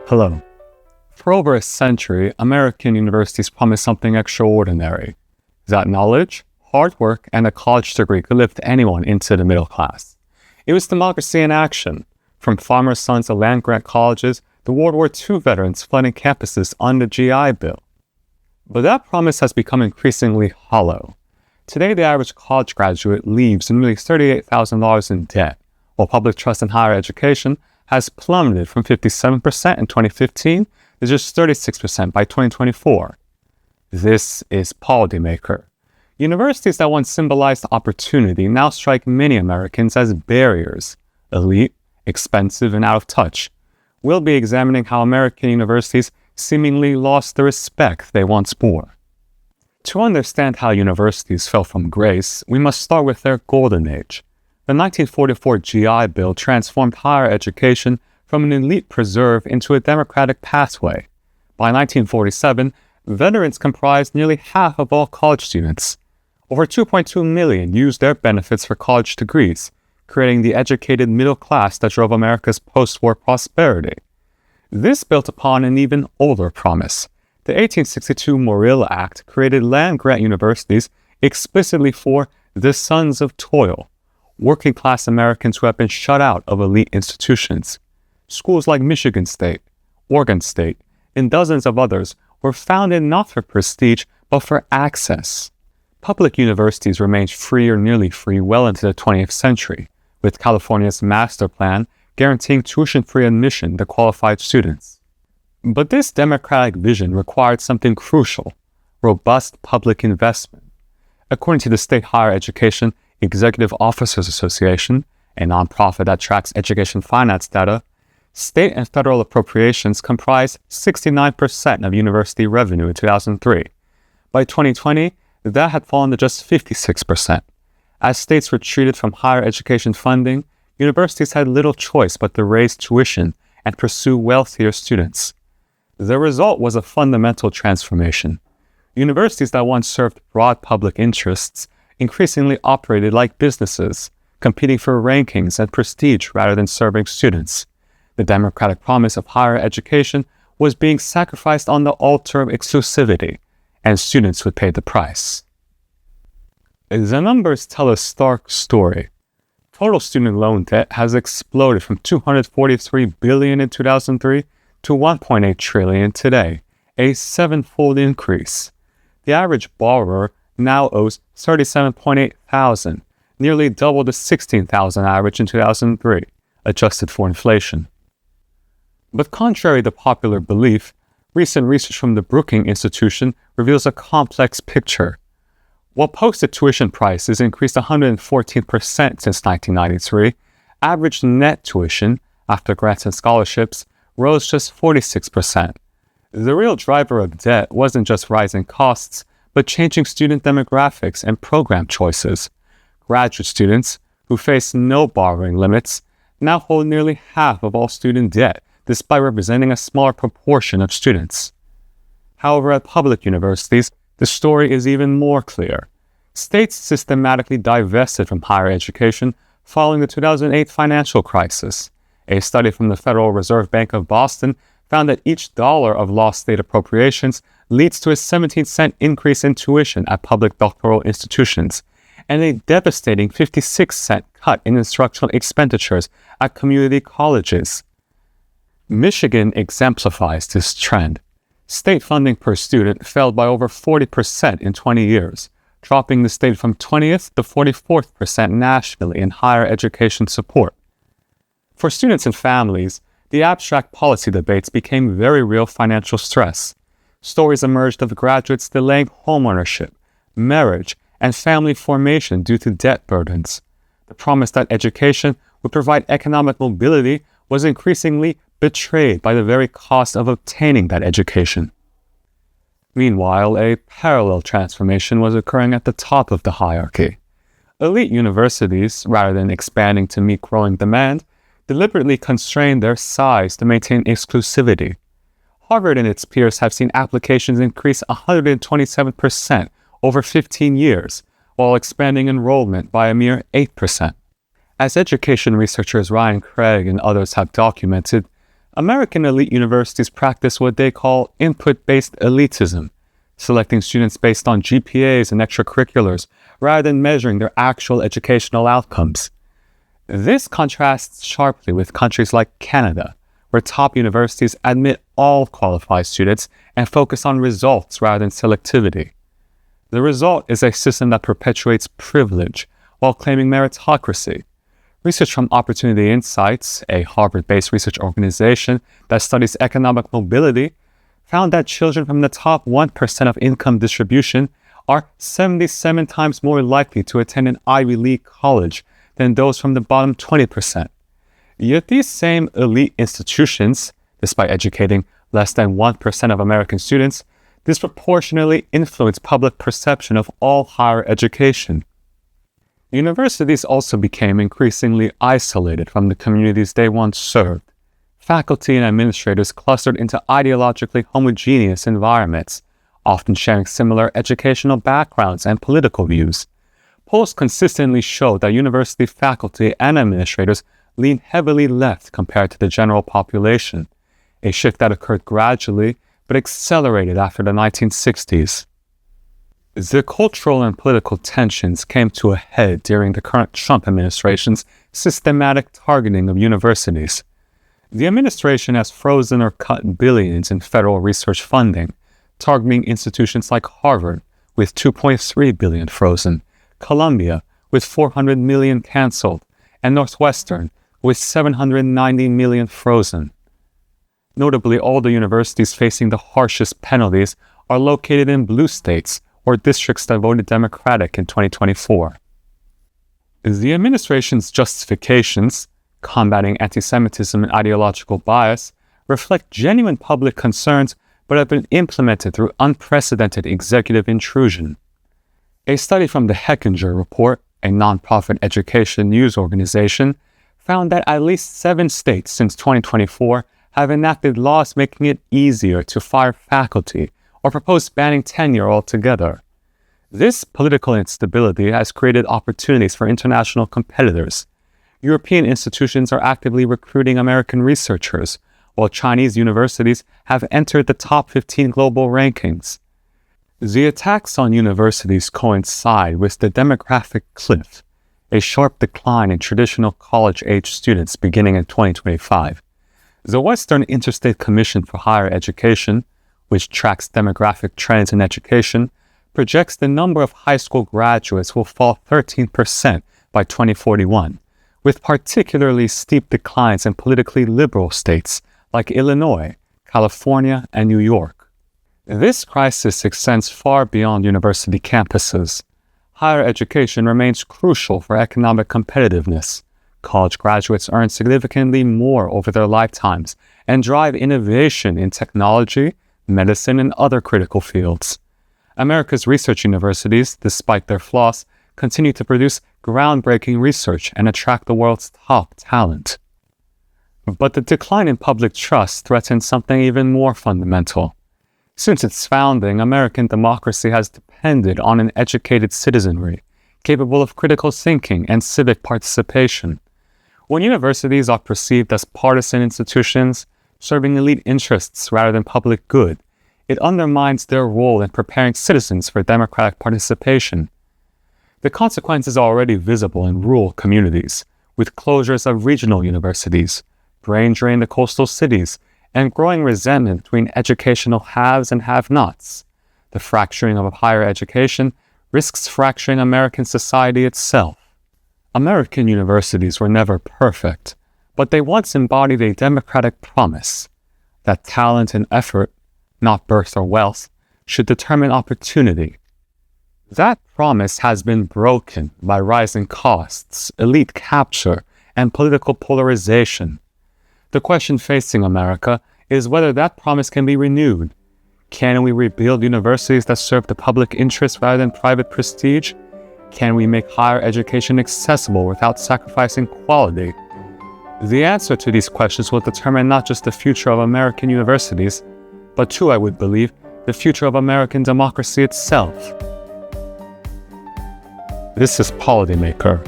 Hello. For over a century, American universities promised something extraordinary. That knowledge, hard work, and a college degree could lift anyone into the middle class. It was democracy in action, from farmers' sons to land-grant colleges to World War II veterans flooding campuses on the GI Bill. But that promise has become increasingly hollow. Today, the average college graduate leaves nearly $38,000 in debt, while public trust in higher education has plummeted from 57% in 2015 to just 36% by 2024. This is policymaker. Universities that once symbolized opportunity now strike many Americans as barriers, elite, expensive, and out of touch. We'll be examining how American universities seemingly lost the respect they once bore. To understand how universities fell from grace, we must start with their golden age. The 1944 GI Bill transformed higher education from an elite preserve into a democratic pathway. By 1947, veterans comprised nearly half of all college students. Over 2.2 million used their benefits for college degrees, creating the educated middle class that drove America's post-war prosperity. This built upon an even older promise. The 1862 Morrill Act created land-grant universities explicitly for the sons of toil, working-class Americans who have been shut out of elite institutions. Schools like Michigan State, Oregon State, and dozens of others were founded not for prestige, but for access. Public universities remained free or nearly free well into the 20th century, with California's master plan guaranteeing tuition-free admission to qualified students. But this democratic vision required something crucial: robust public investment. According to the State Higher Education Executive Officers Association, a nonprofit that tracks education finance data, state and federal appropriations comprised 69% of university revenue in 2003. By 2020, that had fallen to just 56%. As states retreated from higher education funding, universities had little choice but to raise tuition and pursue wealthier students. The result was a fundamental transformation. Universities that once served broad public interests increasingly operated like businesses, competing for rankings and prestige rather than serving students. The democratic promise of higher education was being sacrificed on the altar of exclusivity, and students would pay the price. The numbers tell a stark story. Total student loan debt has exploded from $243 billion in 2003 to $1.8 trillion today, a seven-fold increase. The average borrower now owes $37.8 thousand, nearly double the $16,000 average in 2003, adjusted for inflation. But contrary to popular belief, recent research from the Brookings Institution reveals a complex picture. While posted tuition prices increased 114% since 1993, average net tuition, after grants and scholarships, rose just 46%. The real driver of debt wasn't just rising costs, but changing student demographics and program choices. Graduate students, who face no borrowing limits, now hold nearly half of all student debt, despite representing a smaller proportion of students. However, at public universities, the story is even more clear. States systematically divested from higher education following the 2008 financial crisis. A study from the Federal Reserve Bank of Boston found that each dollar of lost state appropriations leads to a 17-cent increase in tuition at public doctoral institutions, and a devastating 56-cent cut in instructional expenditures at community colleges. Michigan exemplifies this trend. State funding per student fell by over 40% in 20 years, dropping the state from 20th to 44th% nationally in higher education support. For students and families, the abstract policy debates became very real financial stress. Stories emerged of graduates delaying homeownership, marriage, and family formation due to debt burdens. The promise that education would provide economic mobility was increasingly betrayed by the very cost of obtaining that education. Meanwhile, a parallel transformation was occurring at the top of the hierarchy. Elite universities, rather than expanding to meet growing demand, deliberately constrained their size to maintain exclusivity. Harvard and its peers have seen applications increase 127% over 15 years, while expanding enrollment by a mere 8%. As education researchers Ryan Craig and others have documented, American elite universities practice what they call input-based elitism, selecting students based on GPAs and extracurriculars rather than measuring their actual educational outcomes. This contrasts sharply with countries like Canada, where top universities admit all qualified students and focus on results rather than selectivity. The result is a system that perpetuates privilege while claiming meritocracy. Research from Opportunity Insights, a Harvard-based research organization that studies economic mobility, found that children from the top 1% of income distribution are 77 times more likely to attend an Ivy League college than those from the bottom 20%. Yet these same elite institutions, despite educating less than 1% of American students, disproportionately influence public perception of all higher education. Universities also became increasingly isolated from the communities they once served. Faculty and administrators clustered into ideologically homogeneous environments, often sharing similar educational backgrounds and political views. Polls consistently show that university faculty and administrators lean heavily left compared to the general population, a shift that occurred gradually but accelerated after the 1960s. The cultural and political tensions came to a head during the current Trump administration's systematic targeting of universities. The administration has frozen or cut billions in federal research funding, targeting institutions like Harvard, with $2.3 billion frozen, Columbia, with $400 million canceled, and Northwestern, with $790 million frozen. Notably, all the universities facing the harshest penalties are located in blue states or districts that voted Democratic in 2024. The administration's justifications, combating anti-Semitism and ideological bias, reflect genuine public concerns but have been implemented through unprecedented executive intrusion. A study from the Hechinger Report, a nonprofit education news organization, found that at least 7 states since 2024 have enacted laws making it easier to fire faculty or proposed banning tenure altogether. This political instability has created opportunities for international competitors. European institutions are actively recruiting American researchers, while Chinese universities have entered the top 15 global rankings. The attacks on universities coincide with the demographic cliff, a sharp decline in traditional college-age students beginning in 2025. The Western Interstate Commission for Higher Education, which tracks demographic trends in education, projects the number of high school graduates will fall 13% by 2041, with particularly steep declines in politically liberal states like Illinois, California, and New York. This crisis extends far beyond university campuses. Higher education remains crucial for economic competitiveness. College graduates earn significantly more over their lifetimes and drive innovation in technology, medicine, and other critical fields. America's research universities, despite their flaws, continue to produce groundbreaking research and attract the world's top talent. But the decline in public trust threatens something even more fundamental. Since its founding, American democracy has depended on an educated citizenry, capable of critical thinking and civic participation. When universities are perceived as partisan institutions, serving elite interests rather than public good, it undermines their role in preparing citizens for democratic participation. The consequences are already visible in rural communities, with closures of regional universities, brain drain to coastal cities, and growing resentment between educational haves and have-nots. The fracturing of higher education risks fracturing American society itself. American universities were never perfect, but they once embodied a democratic promise that talent and effort, not birth or wealth, should determine opportunity. That promise has been broken by rising costs, elite capture, and political polarization. The question facing America is whether that promise can be renewed. Can we rebuild universities that serve the public interest rather than private prestige? Can we make higher education accessible without sacrificing quality? The answer to these questions will determine not just the future of American universities, but too, I would believe, the future of American democracy itself. This is Policymaker.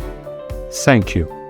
Thank you.